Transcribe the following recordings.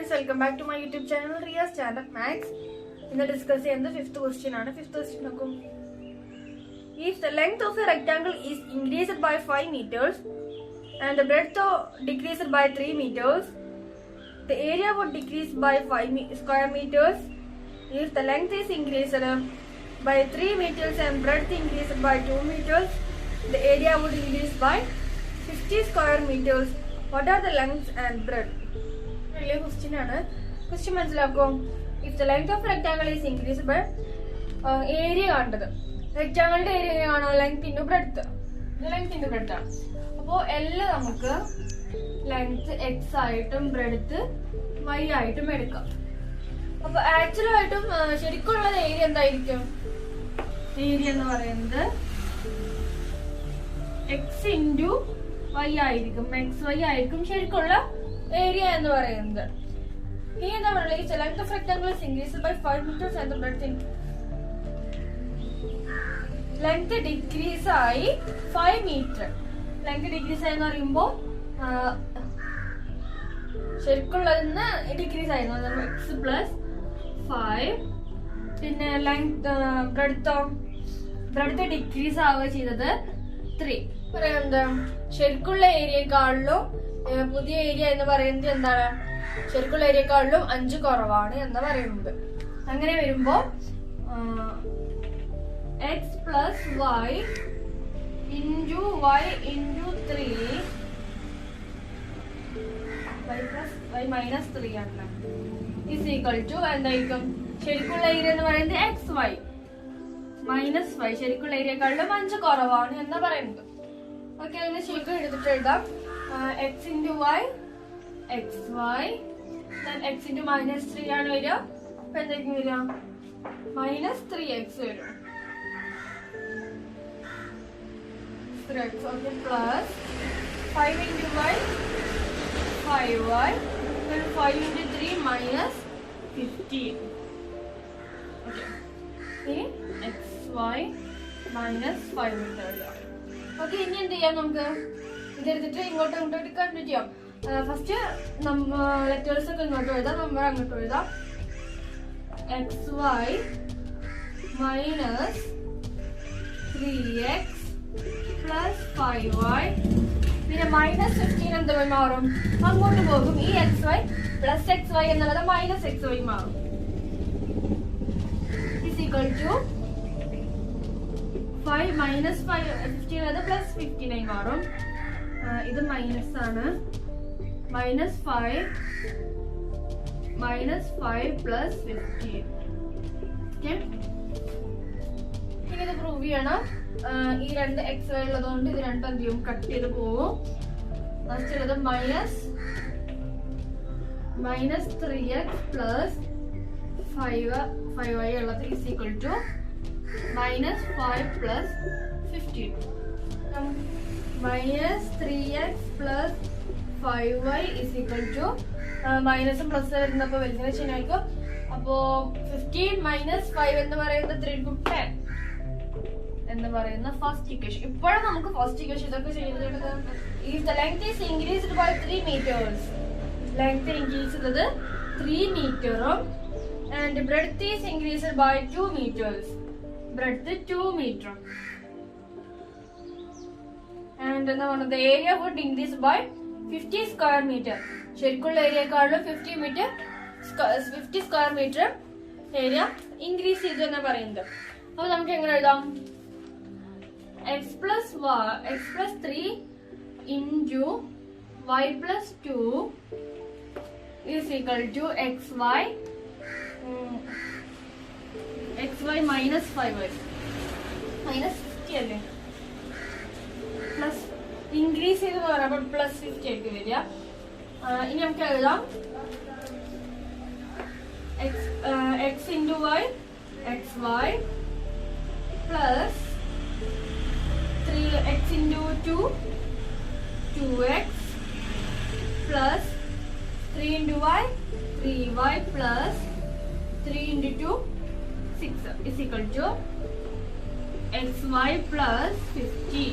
friends, welcome back to my YouTube channel Riya Stand-Up Max. In the discussing the fifth question. Fifth question. If the length of a rectangle is increased by 5 meters and the breadth decreased by 3 meters, the area would decrease by 5 square meters. If the length is increased by 3 meters and breadth increased by 2 meters, the area would increase by 50 square meters. What are the lengths and breadth? Question if the length of rectangle is increased by area rectangle area length into breadth. Length into breadth. So L length x item breadth y item so actual item area area x into y ആയിരിക്കും x y ആയിരിക്കും ശരിക്കുള്ള area എന്ന് പറയുന്നത്. ഇനി എന്താ പറയുക length of rectangle is increased by 5 meters and the breadth length decrease ആയി 5 meter. length decrease ആയി എന്ന് പറയുമ്പോൾ ശരിക്കുള്ളതിന് decrease ആയി x plus 5 പിന്നെ length breadth decrease ആവുക ചെയ്തത് 3. പറയുന്നത് ശരിക്കുള്ള ഏരിയയെക്കാളിലും പുതിയ ഏരിയ എന്ന് പറയുന്നത് എന്താണ് ശരിക്കുള്ള ഏരിയയെക്കാളിലും 5 കുറവാണ് എന്ന് പറയുന്നത്. അങ്ങനെ വരുമ്പോ x plus y into y into 3 y plus y minus 3 ആണ് is equal to എന്തായിരിക്കും ശരിക്കുള്ള ഏരിയ എന്ന് പറയുന്നത് xy minus y ശരിക്കുള്ള ഏരിയയെക്കാളിലും 5 കുറവാണ് എന്ന് പറയുന്നത്. ഓക്കെ അതിന് ശരിക്കും എടുത്തിട്ട് എഴുതാം x into y xy then x into minus 3 ആണ് വരിക. അപ്പൊ എന്തായിരിക്കും വരിക minus 3x വരും 3x okay plus 5 into y 5y then 5 into 3 minus 15 okay ഇനി xy minus 5 എന്ന് എഴുതാം. ഓക്കെ ഇനി എന്ത് ചെയ്യാം നമുക്ക് ഇതെടുത്തിട്ട് ഇങ്ങോട്ടും ഇങ്ങോട്ടും കണ്ടിന്യൂ ചെയ്യാം. ഫസ്റ്റ് ലെറ്റേഴ്സ് ഒക്കെ ഇങ്ങോട്ട് എഴുതാം നമ്പർ അങ്ങോട്ട് എഴുതാം xy minus 3x plus 5y പിന്നെ മൈനസ് 15 എന്തായി മാറും അങ്ങോട്ട് പോകും ഈ xy പ്ലസ് xy എന്നുള്ളത് മൈനസ് xy മാറും is equal to 5 minus 15 അത് പ്ലസ് 15 ആയി മാറും. ഇത് മൈനസ് ആണ് മൈനസ് 5 പ്ലസ് 15 ഓക്കെ ഇനി ഇത് പ്രൂവ് ചെയ്യണം. ഈ രണ്ട് എക്സ് വൈ ഉള്ളതുകൊണ്ട് ഇത് രണ്ടും എന്ത് ചെയ്യും കട്ട് ചെയ്ത് പോവും. ഫസ്റ്റ് ഉള്ളത് മൈനസ് 3x പ്ലസ് 5y ഉള്ളത് is equal to minus 5 plus 15 minus 3x plus 5y is equal to minus and plus വരുന്നപ്പോൾ വലിയ ശരിയായിരിക്കും. അപ്പോ 15 minus 5 എന്ന് പറയുന്നത് 3 എന്ന് പറയുന്ന ഫസ്റ്റ് ഇക്വേഷൻ. ഇപ്പോഴും നമുക്ക് ഫസ്റ്റ് ഇക്വേഷൻ ഇതൊക്കെ ചെയ്തിട്ട് if the length is increased by 3 meters length increase ചെയ്തത് 3 മീറ്ററും and breadth is increased by 2 meters breadth 2 meter and the area would increase by 50 square meter. ശരിക്കുള്ള ഏരിയയെക്കാളും 50 സ്ക്വയർ മീറ്റർ ഏരിയ ഇൻക്രീസ് ചെയ്തു എന്ന് പറയുന്നത്. അപ്പൊ നമുക്ക് എങ്ങനെ എഴുതാം x plus 3 into y plus 2 is equal to xy minus 5y minus 50 അല്ലേ plus increase ചെയ്ത് പറയുമ്പോൾ പ്ലസ് 50 ആയിട്ട് വരിക. ഇനി നമുക്ക് എഴുതാം x into y xy plus 3x into 2 2x plus 3 into y 3y plus 3 into 2 6 is equal to xy plus 50.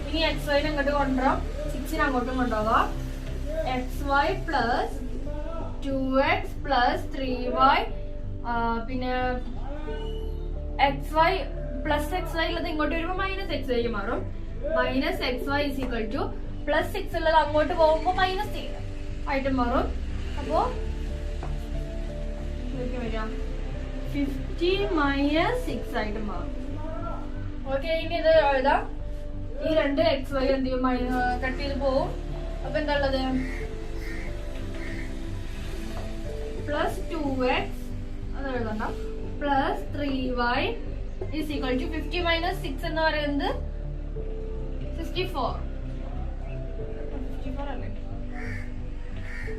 ഇനി xy അങ്ങോട്ട് കൊണ്ടുവരാം 6 അങ്ങോട്ടും കൊണ്ടുപോകാം. x xy plus 2x plus 3y പിന്നെ xy പ്ലസ് xy ഉള്ളത് ഇങ്ങോട്ട് വരുമ്പോ മൈനസ് xy മാറും. Minus xy is equal two plus 6 ഉള്ളത് അങ്ങോട്ട് പോകുമ്പോ മൈനസ് ആയിട്ട് മാറും. അപ്പോ 50 മൈനസ് 6 ആയിട്ട് മാറും. ഓക്കെ, ഇനി ഇത് എഴുതാം. ഈ രണ്ട് xy എന്ത് ചെയ്യും, കട്ട് ചെയ്ത് പോവും. അപ്പൊ എന്താ ഉള്ളത്, പ്ലസ് 2x അത് എഴുതണ്ട, plus 3y is equal to 50 minus 6 എന്ന് പറയുന്നത്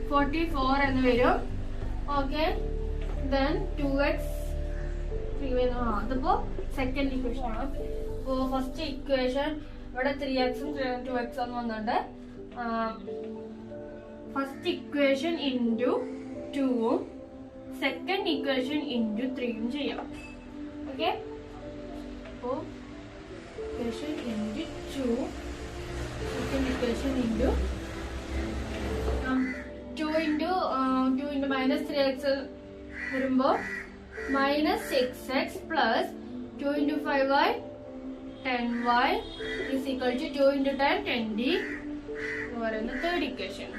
44 എന്ന് വരും. ഓക്കെ, then 2x 3y അതിപ്പോ സെക്കൻഡ് ഇക്വേഷൻ ആണ്. അപ്പോ ഫസ്റ്റ് ഇക്വേഷൻ ഇവിടെ 3x ഉം 2x എന്ന് വന്നിട്ടുണ്ട്. ഫസ്റ്റ് ഇക്വേഷൻ ഇൻറ്റു 2ഉം സെക്കൻഡ് ഇക്വേഷൻ ഇൻറ്റു 3ഉം ചെയ്യാം. ഓക്കെ, അപ്പോ equation into 2 second equation into 2 into minus 3x വരുമ്പോ minus 6x plus 2 into 5y 10y is equal to 2 into 10 20 എന്ന് പറയുന്ന third equation.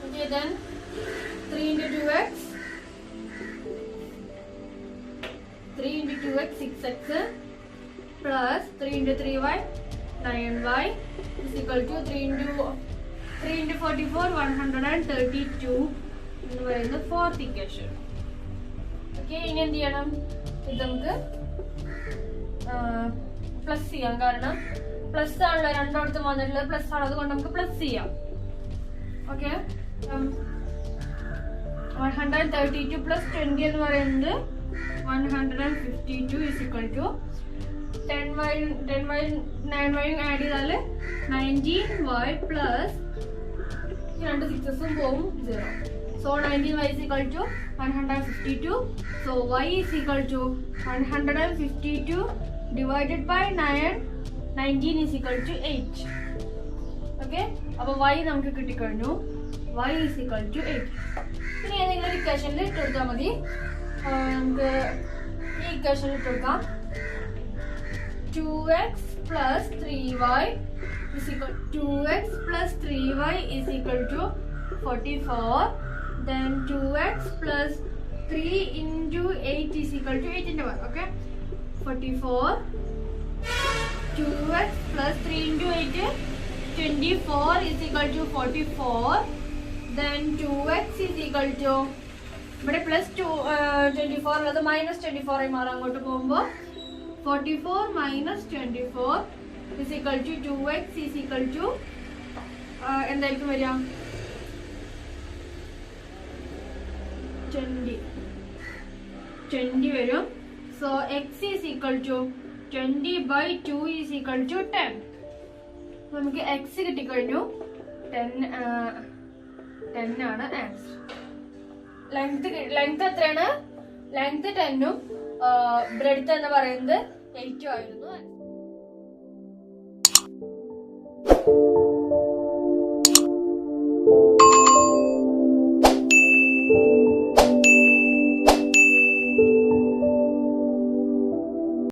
Okay, then 3 into 2x 6x plus 3 into 3y 9y is equal to 3 into 44 132 എന്ന് പറയുന്ന fourth equation. Okay, ഇനി എന്ത് ചെയ്യണം, ഇത് നമുക്ക് പ്ലസ് ചെയ്യാം. കാരണം പ്ലസ് ആണല്ലോ രണ്ടിടത്തും വന്നിട്ടുള്ളത്, പ്ലസ് ആണ്, അതുകൊണ്ട് നമുക്ക് പ്ലസ് ചെയ്യാം. ഓക്കെ, 132 പ്ലസ് 20 എന്ന് പറയുന്നത് 152 is equal to 10y 9y add ചെയ്താല് 19y പ്ലസ് രണ്ട് സിക്സസും പോവും 0. So 19y is equal to 152. So y is equal to 152 divided by 19 is equal to 8. Okay, അപ്പോൾ y നമുക്ക് കിട്ടിക്കഴിഞ്ഞു. y is equal to 8. ഇനി ഏതെങ്കിലും ഒരു ഇക്വേഷനിൽ ഇട്ടെടുത്താൽ മതി. നമുക്ക് ഈ ഇക്വേഷനിൽ ഇട്ടെടുക്കാം. 2x plus 3y is equal to 2x plus 3y is equal to 44. Then 2x plus 3 into 8 is equal to 8 into 1. Okay, 44. 2x plus 3 into 8 24 is equal to 44. Then 2x is equal to ഇവിടെ plus 24 ഉള്ളത് minus 24 ആയി മാറാം. അങ്ങോട്ട് പോകുമ്പോൾ 44 minus 24 is equal to 2x is equal to എന്തായിരിക്കും വരിക, 20 വരും. So x is equal to 20 by 2 is equal to 10. നമുക്ക് x കിട്ടിക്കഴിഞ്ഞു. 10 ആണ് ആൻസർ. ലെങ്ത് എത്രയാണ്, ലെങ്ത് 10ഉം ബ്രെഡ്ത്ത് എന്ന് പറയുന്നത് 8 ആയിരുന്നു.